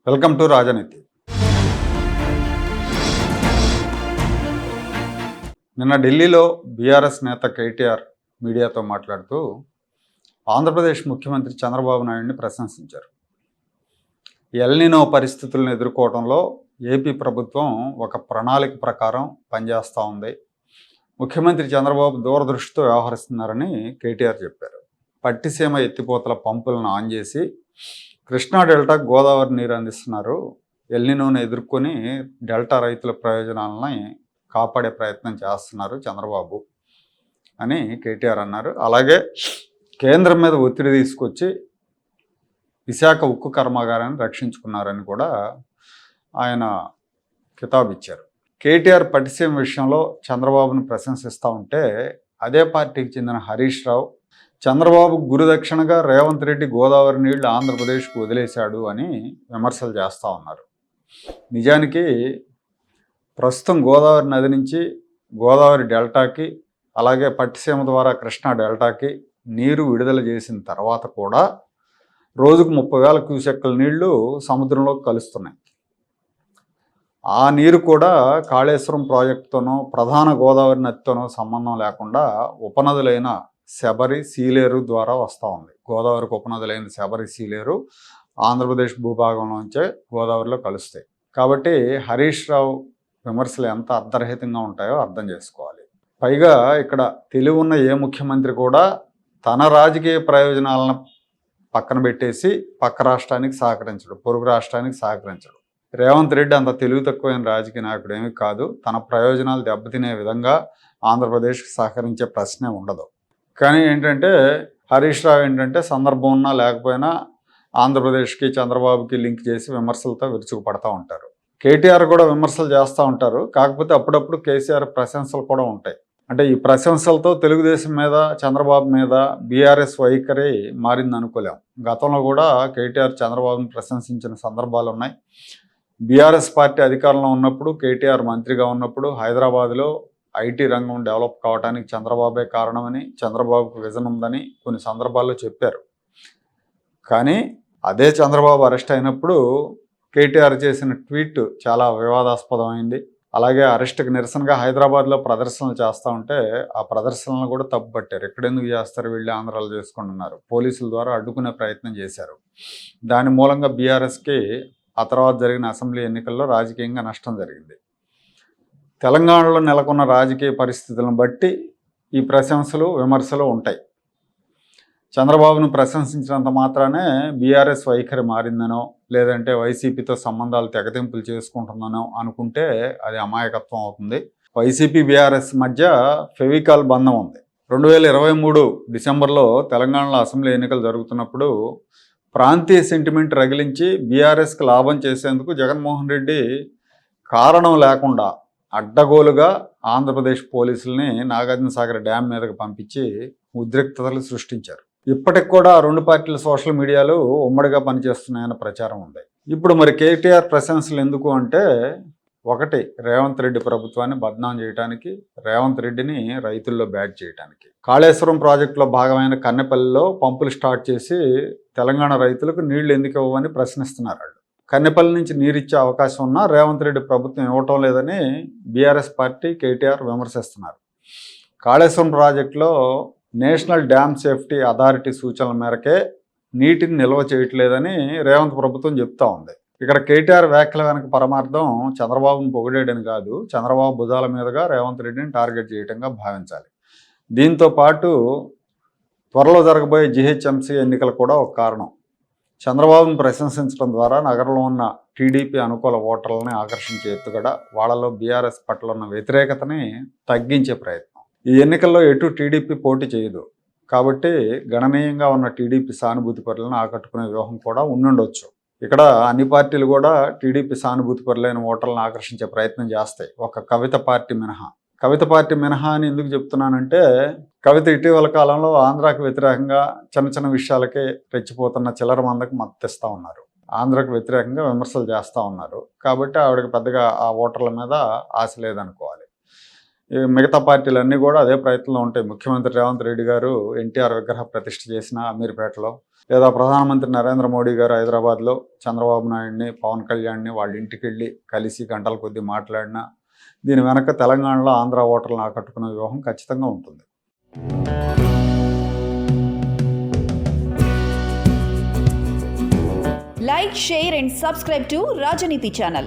Welcome to రాజనీతి. నిన్న ఢిల్లీలో బీఆర్ఎస్ నేత కేటీఆర్ మీడియాతో మాట్లాడుతూ ఆంధ్రప్రదేశ్ ముఖ్యమంత్రి చంద్రబాబు నాయుడిని ప్రశంసించారు. ఎల్నినో పరిస్థితులను ఎదుర్కోవడంలో ఏపీ ప్రభుత్వం ఒక ప్రణాళిక ప్రకారం పనిచేస్తూ ఉంది. ముఖ్యమంత్రి చంద్రబాబు దూరదృష్టితో వ్యవహరిస్తున్నారని కేటీఆర్ చెప్పారు. పట్టిసీమ ఎత్తిపోతల పంపులను ఆన్ చేసి కృష్ణా డెల్టాకు గోదావరి నీరు అందిస్తున్నారు. ఎల్నినోను ఎదుర్కొని డెల్టా రైతుల ప్రయోజనాలని కాపాడే ప్రయత్నం చేస్తున్నారు చంద్రబాబు అని కేటీఆర్ అన్నారు. అలాగే కేంద్రం మీద ఒత్తిడి తీసుకొచ్చి విశాఖ ఉక్కు కర్మాగారాన్ని రక్షించుకున్నారని కూడా ఆయన కితాబు ఇచ్చారు. కేటీఆర్ పట్టిసీమ విషయంలో చంద్రబాబును ప్రశంసిస్తూ ఉంటే అదే పార్టీకి చెందిన హరీష్ రావు చంద్రబాబు గురుదక్షిణగా రేవంత్ రెడ్డి గోదావరి నీళ్లు ఆంధ్రప్రదేశ్కు వదిలేశాడు అని విమర్శలు చేస్తూ ఉన్నారు. నిజానికి ప్రస్తుతం గోదావరి నది నుంచి గోదావరి డెల్టాకి అలాగే పట్టిసీమ ద్వారా కృష్ణా డెల్టాకి నీరు విడుదల చేసిన తర్వాత కూడా రోజుకు 30,000 క్యూసెక్కుల నీళ్లు సముద్రంలోకి కలుస్తున్నాయి. ఆ నీరు కూడా కాళేశ్వరం ప్రాజెక్టుతోనో ప్రధాన గోదావరి నదితోనో సంబంధం లేకుండా ఉపనదులైన శబరి సీలేరు ద్వారా వస్తూ ఉంది. గోదావరికి ఉపనదులైన శబరి సీలేరు ఆంధ్రప్రదేశ్ భూభాగంలోంచే గోదావరిలో కలుస్తాయి. కాబట్టి హరీష్ రావు విమర్శలు ఎంత అర్ధరహితంగా ఉంటాయో అర్థం చేసుకోవాలి. పైగా ఇక్కడ తెలివి ఉన్న ఏ ముఖ్యమంత్రి కూడా తన రాజకీయ ప్రయోజనాలను పక్కన పెట్టేసి పక్క రాష్ట్రానికి సహకరించడు, పొరుగు రాష్ట్రానికి సహకరించడు. రేవంత్ రెడ్డి అంత తెలివి తక్కువైన రాజకీయ నాయకుడు ఏమీ కాదు. తన ప్రయోజనాలు దెబ్బతినే విధంగా ఆంధ్రప్రదేశ్కి సహకరించే ప్రశ్నే ఉండదు. కానీ ఏంటంటే హరీష్ రావు ఏంటంటే సందర్భం ఉన్నా లేకపోయినా ఆంధ్రప్రదేశ్కి చంద్రబాబుకి లింక్ చేసి విమర్శలతో విరుచుకుపడతా ఉంటారు. కేటీఆర్ కూడా విమర్శలు చేస్తూ ఉంటారు. కాకపోతే అప్పుడప్పుడు కేసీఆర్ ప్రశంసలు కూడా ఉంటాయి. అంటే ఈ ప్రశంసలతో తెలుగుదేశం మీద చంద్రబాబు మీద బీఆర్ఎస్ వైఖరి మారింది అనుకోలేం. గతంలో కూడా కేటీఆర్ చంద్రబాబును ప్రశంసించిన సందర్భాలు ఉన్నాయి. బీఆర్ఎస్ పార్టీ అధికారంలో ఉన్నప్పుడు కేటీఆర్ మంత్రిగా ఉన్నప్పుడు హైదరాబాద్లో ఐటీ రంగం డెవలప్ కావడానికి చంద్రబాబే కారణమని, చంద్రబాబుకు విజన్ ఉందని కొన్ని సందర్భాల్లో చెప్పారు. కానీ అదే చంద్రబాబు అరెస్ట్ అయినప్పుడు కేటీఆర్ చేసిన ట్వీట్ చాలా వివాదాస్పదమైంది. అలాగే అరెస్ట్కి నిరసనగా హైదరాబాద్లో ప్రదర్శనలు చేస్తూ ఉంటే ఆ ప్రదర్శనలు కూడా తప్పుపట్టారు. ఎక్కడెందుకు చేస్తారు వీళ్ళు, ఆంధ్రాలో చేసుకుంటున్నారు, పోలీసుల ద్వారా అడ్డుకునే ప్రయత్నం చేశారు. దాని మూలంగా బీఆర్ఎస్కి ఆ తర్వాత జరిగిన అసెంబ్లీ ఎన్నికల్లో రాజకీయంగా నష్టం జరిగింది. తెలంగాణలో నెలకొన్న రాజకీయ పరిస్థితులను బట్టి ఈ ప్రశంసలు విమర్శలు ఉంటాయి. చంద్రబాబును ప్రశంసించినంత మాత్రానే బీఆర్ఎస్ వైఖరి మారిందనో లేదంటే వైసీపీతో సంబంధాలు తెగతింపులు చేసుకుంటుందనో అనుకుంటే అది అమాయకత్వం అవుతుంది. వైసీపీ బీఆర్ఎస్ మధ్య ఫెవికాల్ బంధం ఉంది. 2023 డిసెంబర్లో తెలంగాణలో అసెంబ్లీ ఎన్నికలు జరుగుతున్నప్పుడు ప్రాంతీయ సెంటిమెంట్ రగిలించి బీఆర్ఎస్కి లాభం చేసేందుకు జగన్మోహన్ రెడ్డి కారణం లేకుండా అడ్డగోలుగా ఆంధ్రప్రదేశ్ పోలీసుల్ని నాగార్జునసాగర్ డ్యామ్ మీదకి పంపించి ఉద్రిక్తతలు సృష్టించారు. ఇప్పటికి కూడా ఆ రెండు పార్టీల సోషల్ మీడియాలు ఉమ్మడిగా పనిచేస్తున్నాయన్న ప్రచారం ఉంది. ఇప్పుడు మరి కేటీఆర్ ప్రశంసలు ఎందుకు అంటే, ఒకటి రేవంత్ రెడ్డి ప్రభుత్వాన్ని బద్నాం చేయడానికి, రేవంత్ రెడ్డిని రైతుల్లో బ్యాట్ చేయడానికి. కాళేశ్వరం ప్రాజెక్టులో భాగమైన కన్నెపల్లిలో పంపులు స్టార్ట్ చేసి తెలంగాణ రైతులకు నీళ్లు ఎందుకు ఇవ్వమని ప్రశ్నిస్తున్నారు. వాళ్ళు కన్నెపల్లి నుంచి నీరిచ్చే అవకాశం ఉన్నా రేవంత్ రెడ్డి ప్రభుత్వం ఇవ్వటం లేదని బీఆర్ఎస్ పార్టీ కేటీఆర్ విమర్శిస్తున్నారు. కాళేశ్వరం ప్రాజెక్టులో నేషనల్ డ్యామ్ సేఫ్టీ అథారిటీ సూచనల మేరకే నీటిని నిల్వ చేయట్లేదని రేవంత్ ప్రభుత్వం చెప్తా ఉంది. ఇక్కడ కేటీఆర్ వ్యాఖ్యల వెనక పరమార్థం చంద్రబాబును పొగిడేయడని కాదు, చంద్రబాబు భుజాల మీదుగా రేవంత్ రెడ్డిని టార్గెట్ చేయడంగా భావించాలి. దీంతో పాటు త్వరలో జరగబోయే జీహెచ్ఎంసీ ఎన్నికలు కూడా ఒక కారణం. చంద్రబాబును ప్రశంసించడం ద్వారా నగరంలో ఉన్న టీడీపీ అనుకూల ఓటర్లని ఆకర్షించే ఎత్తుగడ, వాళ్లలో బీఆర్ఎస్ పట్ల ఉన్న వ్యతిరేకతని తగ్గించే ప్రయత్నం. ఈ ఎన్నికల్లో ఎటు టీడీపీ పోటీ చేయదు కాబట్టి గణనీయంగా ఉన్న టీడీపీ సానుభూతి పరులను ఆకట్టుకునే వ్యూహం కూడా ఉండుండొచ్చు. ఇక్కడ అన్ని పార్టీలు కూడా టీడీపీ సానుభూతి పరులైన ఓటర్లను ఆకర్షించే ప్రయత్నం చేస్తాయి, ఒక కవిత పార్టీ మినహా. కవిత పార్టీ మినహా అని ఎందుకు చెప్తున్నానంటే, కవిత ఇటీవల కాలంలో ఆంధ్రాకి వ్యతిరేకంగా చిన్న చిన్న విషయాలకే రెచ్చిపోతున్న చిల్లర మందకు మద్దతిస్తూ ఉన్నారు. ఆంధ్రాకు వ్యతిరేకంగా విమర్శలు చేస్తూ ఉన్నారు. కాబట్టి ఆవిడకి పెద్దగా ఆ ఓటర్ల మీద ఆశ లేదనుకోవాలి. మిగతా పార్టీలన్నీ కూడా అదే ప్రయత్నంలో ఉంటాయి. ముఖ్యమంత్రి రేవంత్ రెడ్డి గారు ఎన్టీఆర్ విగ్రహ ప్రతిష్ఠ చేసిన అమీర్పేటలో, లేదా ప్రధానమంత్రి నరేంద్ర మోడీ గారు హైదరాబాద్లో చంద్రబాబు నాయుడిని, పవన్ కళ్యాణ్ని వాళ్ళ ఇంటికి వెళ్ళి కలిసి గంటల కొద్దీ మాట్లాడినా దీని వెనక తెలంగాణలో ఆంధ్ర ఓటర్లను ఆకట్టుకునే వ్యూహం ఖచ్చితంగా ఉంటుంది. Like, share and subscribe to Rajaniti channel.